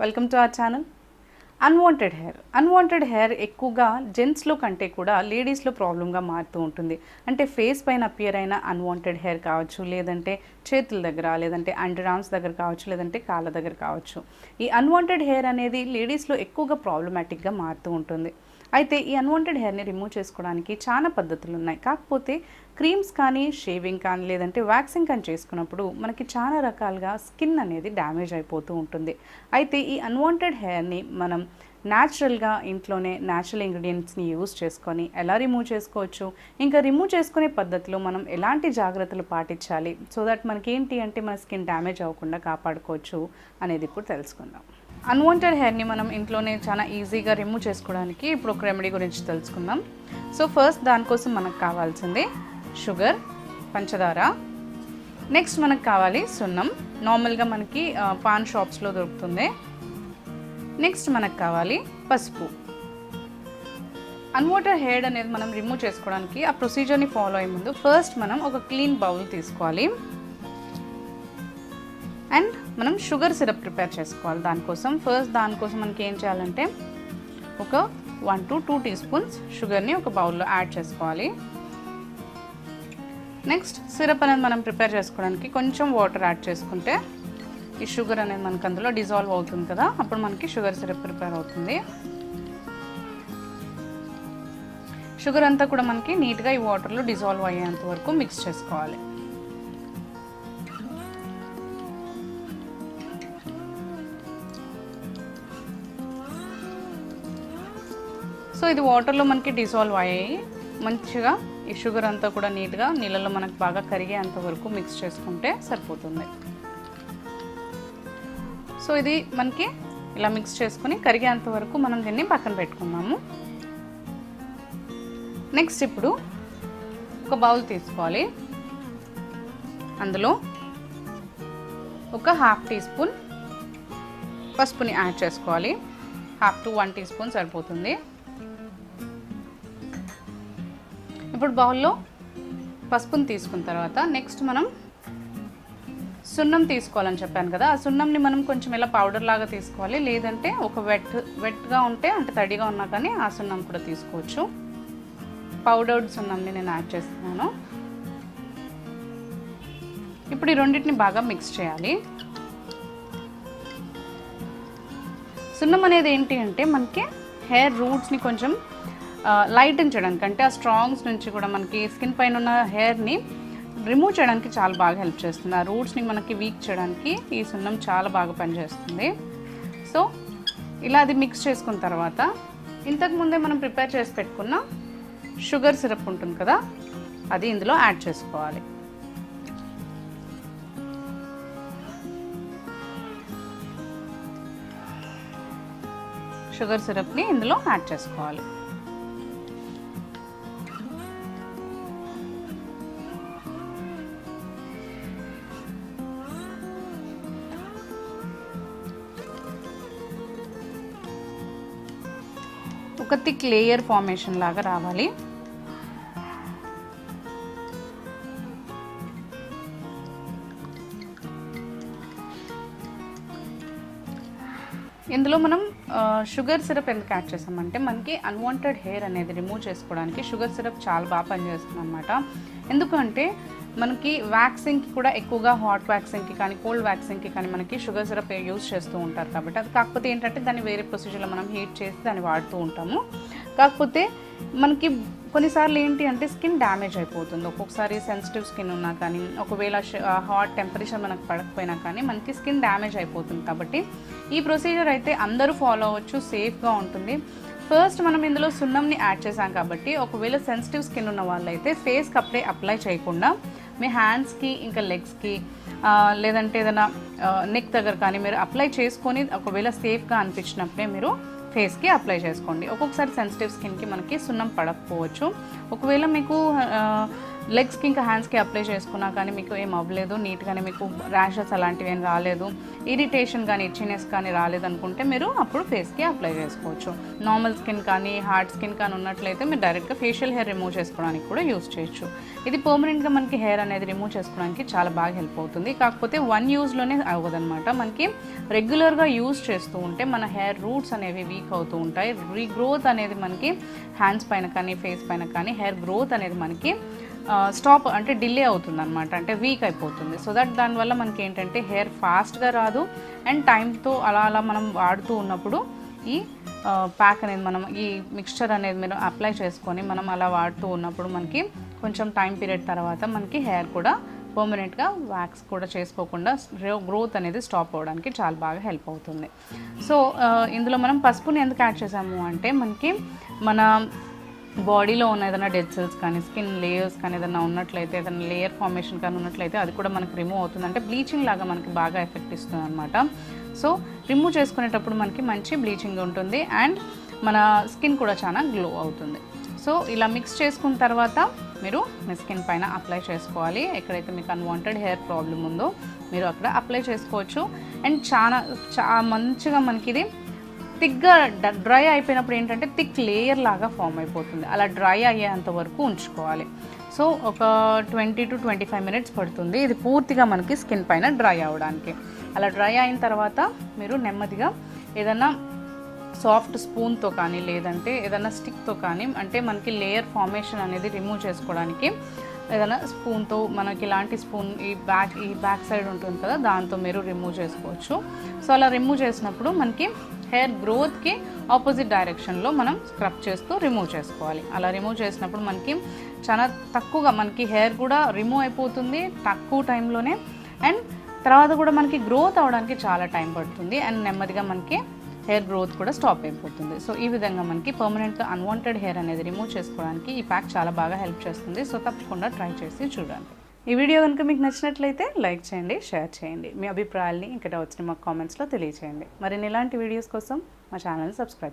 Welcome to our channel. Unwanted hair ఎక్కువగా జెంట్స్లో కంటే కూడా లేడీస్లో ప్రాబ్లంగా మారుతూ ఉంటుంది. అంటే ఫేస్ పైన అపియర్ అయిన అన్వాంటెడ్ హెయిర్ కావచ్చు, లేదంటే చేతుల దగ్గర, లేదంటే అండర్ ఆర్మ్స్ దగ్గర కావచ్చు, లేదంటే కాళ్ళ దగ్గర కావచ్చు. ఈ అన్వాంటెడ్ హెయిర్ అనేది లేడీస్లో ఎక్కువగా ప్రాబ్లమాటిక్గా మారుతూ ఉంటుంది. అయితే ఈ అన్వాంటెడ్ హెయిర్ని రిమూవ్ చేసుకోవడానికి చాలా పద్ధతులు ఉన్నాయి. కాకపోతే క్రీమ్స్ కానీ, షేవింగ్ కానీ, లేదంటే వ్యాక్సింగ్ కానీ చేసుకున్నప్పుడు మనకి చాలా రకాలుగా స్కిన్ అనేది డ్యామేజ్ అయిపోతూ ఉంటుంది. అయితే ఈ అన్వాంటెడ్ హెయిర్ని మనం న్యాచురల్గా ఇంట్లోనే న్యాచురల్ ఇంగ్రీడియంట్స్ని యూజ్ చేసుకొని ఎలా రిమూవ్ చేసుకోవచ్చు, ఇంకా రిమూవ్ చేసుకునే పద్ధతిలో మనం ఎలాంటి జాగ్రత్తలు పాటించాలి, సో దట్ మనకి ఏంటి అంటే మన స్కిన్ డ్యామేజ్ అవ్వకుండా కాపాడుకోవచ్చు అనేది ఇప్పుడు తెలుసుకుందాం. అన్వాంటెడ్ హెయిర్ని మనం ఇంట్లోనే చాలా ఈజీగా రిమూవ్ చేసుకోవడానికి ఇప్పుడు ఒక రెమెడీ గురించి తెలుసుకుందాం. సో ఫస్ట్ దానికోసం మనకు కావాల్సింది షుగర్, పంచదార, నెక్స్ట్ మనకు కావాలి సున్నం. నార్మల్గా మనకి పాన్ షాప్స్లో దొరుకుతుంది. నెక్స్ట్ మనకు కావాలి పసుపు. అన్వాంటెడ్ హెయిర్ అనేది మనం రిమూవ్ చేసుకోవడానికి ఆ ప్రొసీజర్ని ఫాలో అయ్యే ముందు ఫస్ట్ మనం ఒక క్లీన్ బౌల్ తీసుకోవాలి అండ్ మనం షుగర్ సిరప్ ప్రిపేర్ చేసుకోవాలి. దానికోసం మనకి ఏం చేయాలంటే ఒక 1 to 2 teaspoons షుగర్ని ఒక బౌల్లో యాడ్ చేసుకోవాలి. నెక్స్ట్ సిరప్ అనేది మనం ప్రిపేర్ చేసుకోవడానికి కొంచెం వాటర్ యాడ్ చేసుకుంటే ఈ షుగర్ అనేది మనకు అందులో డిజాల్వ్ అవుతుంది కదా, అప్పుడు మనకి షుగర్ సిరప్ ప్రిపేర్ అవుతుంది. షుగర్ అంతా కూడా మనకి నీట్గా ఈ వాటర్లో డిజాల్వ్ అయ్యేంత వరకు మిక్స్ చేసుకోవాలి. సో ఇది వాటర్లో మనకి డిజాల్వ్ అయ్యాయి. మంచిగా ఈ షుగర్ అంతా కూడా నీట్గా నీళ్ళలో మనకు బాగా కరిగేంత వరకు మిక్స్ చేసుకుంటే సరిపోతుంది. సో ఇది మనకి ఇలా మిక్స్ చేసుకుని కరిగేంత వరకు మనం దీన్ని పక్కన పెట్టుకున్నాము. నెక్స్ట్ ఇప్పుడు ఒక బౌల్ తీసుకోవాలి. అందులో ఒక 1/2 teaspoon పసుపుని యాడ్ చేసుకోవాలి. 1/2 to 1 teaspoon సరిపోతుంది. ఇప్పుడు బౌల్లో పసుపుని తీసుకున్న తర్వాత నెక్స్ట్ మనం సున్నం తీసుకోవాలని చెప్పాను కదా, ఆ సున్నంని మనం కొంచెం ఇలా పౌడర్ లాగా తీసుకోవాలి, లేదంటే ఒక వెట్గా ఉంటే అంటే తడిగా ఉన్నా కానీ ఆ సున్నం కూడా తీసుకోవచ్చు. పౌడర్డ్ సున్నంని నేను యాడ్ చేస్తున్నాను. ఇప్పుడు ఈ రెండింటిని బాగా మిక్స్ చేయాలి. సున్నం అనేది ఏంటి అంటే మనకి హెయిర్ రూట్స్ని కొంచెం లైటన్ చేయడానికి, అంటే ఆ స్ట్రాంగ్స్ నుంచి కూడా మనకి స్కిన్ పైన ఉన్న హెయిర్ని రిమూవ్ చేయడానికి చాలా బాగా హెల్ప్ చేస్తుంది. ఆ రూట్స్ని మనకి వీక్ చేయడానికి ఈ సున్నం చాలా బాగా పనిచేస్తుంది. సో ఇలా అది మిక్స్ చేసుకున్న తర్వాత ఇంతకుముందే మనం ప్రిపేర్ చేసి పెట్టుకున్న షుగర్ సిరప్ ఉంటుంది కదా, అది ఇందులో యాడ్ చేసుకోవాలి. షుగర్ సిరప్ని ఇందులో యాడ్ చేసుకోవాలి. ఒక థిక్ లేయర్ ఫార్మేషన్ లాగా రావాలి. ఇందులో మనం షుగర్ సిరప్ ఎందుకు యాడ్ చేసామంటే మనకి అన్వాంటెడ్ హెయిర్ అనేది రిమూవ్ చేసుకోవడానికి షుగర్ సిరప్ చాలా బాగా పనిచేస్తుంది అనమాట. ఎందుకంటే మనకి వ్యాక్సింగ్కి కూడా ఎక్కువగా హాట్ వ్యాక్సింగ్కి కానీ కోల్డ్ వ్యాక్సింగ్కి కానీ మనకి షుగర్ సిరప్ యూజ్ చేస్తూ ఉంటారు కాబట్టి, అది కాకపోతే ఏంటంటే దాన్ని వేరే ప్రొసీజర్లో మనం హీట్ చేసి దాన్ని వాడుతూ ఉంటాము. కాకపోతే మనకి కొన్నిసార్లు ఏంటి అంటే స్కిన్ డ్యామేజ్ అయిపోతుంది. ఒక్కొక్కసారి సెన్సిటివ్ స్కిన్ ఉన్నా కానీ, ఒకవేళ హాట్ టెంపరేచర్ మనకు పడకపోయినా కానీ మనకి స్కిన్ డ్యామేజ్ అయిపోతుంది. కాబట్టి ఈ ప్రొసీజర్ అయితే అందరూ ఫాలో అవ్వచ్చు, సేఫ్గా ఉంటుంది. ఫస్ట్ మనం ఇందులో సున్నంని యాడ్ చేసాం కాబట్టి ఒకవేళ సెన్సిటివ్ స్కిన్ ఉన్న వాళ్ళైతే ఫేస్కి అప్పుడే అప్లై చేయకుండా మీ హ్యాండ్స్కి ఇంకా లెగ్స్కి లేదంటే ఏదైనా నెక్ దగ్గర కానీ మీరు అప్లై చేసుకొని ఒకవేళ సేఫ్గా అనిపించినప్పుడే మీరు ఫేస్కి అప్లై చేసుకోండి. ఒక్కొక్కసారి సెన్సిటివ్ స్కిన్కి మనకి సున్నం పడకపోవచ్చు. ఒకవేళ మీకు లెగ్స్కి ఇంకా హ్యాండ్స్కి అప్లై చేసుకున్నా కానీ మీకు ఏం అవ్వలేదు, నీట్గానే మీకు ర్యాషెస్ అలాంటివి ఏం రాలేదు, ఇరిటేషన్ కానీ ఇచ్చినెస్ కానీ రాలేదనుకుంటే మీరు అప్పుడు ఫేస్కి అప్లై చేసుకోవచ్చు. నార్మల్ స్కిన్ కానీ హార్డ్ స్కిన్ కానీ ఉన్నట్లయితే మీరు డైరెక్ట్గా ఫేషియల్ హెయిర్ రిమూవ్ చేసుకోవడానికి కూడా యూస్ చేయొచ్చు. ఇది పర్మనెంట్గా మనకి హెయిర్ అనేది రిమూవ్ చేసుకోవడానికి చాలా బాగా హెల్ప్ అవుతుంది. కాకపోతే వన్ యూజ్లోనే అవ్వదన్నమాట. మనకి రెగ్యులర్గా యూజ్ చేస్తూ ఉంటే మన హెయిర్ రూట్స్ అనేవి వీక్ అవుతూ ఉంటాయి. రీగ్రోత్ అనేది మనకి హ్యాండ్స్ పైన కానీ ఫేస్ పైన కానీ హెయిర్ గ్రోత్ అనేది మనకి స్టాప్ అంటే డిలే అవుతుంది అనమాట, అంటే వీక్ అయిపోతుంది. సో దట్ దానివల్ల మనకి ఏంటంటే హెయిర్ ఫాస్ట్గా రాదు. అండ్ టైంతో అలా మనం వాడుతూ ఉన్నప్పుడు ఈ ప్యాక్ అనేది మనం ఈ మిక్స్చర్ అనేది మీరు అప్లై చేసుకొని మనం అలా వాడుతూ ఉన్నప్పుడు మనకి కొంచెం టైం పీరియడ్ తర్వాత మనకి హెయిర్ కూడా పర్మనెంట్గా వ్యాక్స్ కూడా చేసుకోకుండా గ్రోత్ అనేది స్టాప్ అవ్వడానికి చాలా బాగా హెల్ప్ అవుతుంది. సో ఇందులో మనం పసుపుని ఎందుకు యాడ్ చేసాము అంటే మనకి మన బాడీలో ఉన్న ఏదైనా డెడ్ సెల్స్ కానీ స్కిన్ లేయర్స్ కానీ ఏదైనా ఉన్నట్లయితే, ఏదైనా లేయర్ ఫార్మేషన్ కానీ ఉన్నట్లయితే అది కూడా మనకి రిమూవ్ అవుతుంది. అంటే బ్లీచింగ్ లాగా మనకి బాగా ఎఫెక్ట్ ఇస్తుంది అనమాట. సో రిమూవ్ చేసుకునేటప్పుడు మనకి మంచి బ్లీచింగ్ ఉంటుంది అండ్ మన స్కిన్ కూడా చాలా గ్లో అవుతుంది. సో ఇలా మిక్స్ చేసుకున్న తర్వాత మీరు మీ స్కిన్ పైన అప్లై చేసుకోవాలి. ఎక్కడైతే మీకు అన్వాంటెడ్ హెయిర్ ప్రాబ్లం ఉందో మీరు అక్కడ అప్లై చేసుకోవచ్చు. అండ్ చాలా మంచిగా మనకి ఇది థిక్గా డ్రై అయిపోయినప్పుడు ఏంటంటే థిక్ లేయర్ లాగా ఫామ్ అయిపోతుంది. అలా డ్రై అయ్యేంత వరకు ఉంచుకోవాలి. సో ఒక 20 to 25 minutes పడుతుంది ఇది పూర్తిగా మనకి స్కిన్ పైన డ్రై అవ్వడానికి. అలా డ్రై అయిన తర్వాత మీరు నెమ్మదిగా ఏదైనా సాఫ్ట్ స్పూన్తో కానీ లేదంటే ఏదైనా స్టిక్తో కానీ, అంటే మనకి లేయర్ ఫార్మేషన్ అనేది రిమూవ్ చేసుకోవడానికి ఏదైనా స్పూన్తో, మనకి ఇలాంటి స్పూన్ ఈ బ్యాక్ సైడ్ ఉంటుంది కదా దాంతో మీరు రిమూవ్ చేసుకోవచ్చు. సో అలా రిమూవ్ చేసినప్పుడు మనకి హెయిర్ గ్రోత్కి ఆపోజిట్ డైరెక్షన్లో మనం స్క్రబ్ చేస్తూ రిమూవ్ చేసుకోవాలి. అలా రిమూవ్ చేసినప్పుడు మనకి చాలా తక్కువగా మనకి హెయిర్ కూడా రిమూవ్ అయిపోతుంది తక్కువ టైంలోనే. అండ్ తర్వాత కూడా మనకి గ్రోత్ అవడానికి చాలా టైం పడుతుంది అండ్ నెమ్మదిగా మనకి హెయిర్ గ్రోత్ కూడా స్టాప్ అయిపోతుంది. సో ఈ విధంగా మనకి పర్మనెంట్గా అన్వాంటెడ్ హెయిర్ అనేది రిమూవ్ చేసుకోవడానికి ఈ ప్యాక్ చాలా బాగా హెల్ప్ చేస్తుంది. సో తప్పకుండా ట్రై చేసి చూడండి. ఈ వీడియో కనుక మీకు నచ్చినట్లయితే లైక్ చేయండి, షేర్ చేయండి. మీ అభిప్రాయాల్ని ఇంకా డౌట్స్ని మాకు కామెంట్స్లో తెలియచేయండి. మరిన్ని ఇలాంటి వీడియోస్ కోసం మా ఛానల్ని సబ్స్క్రైబ్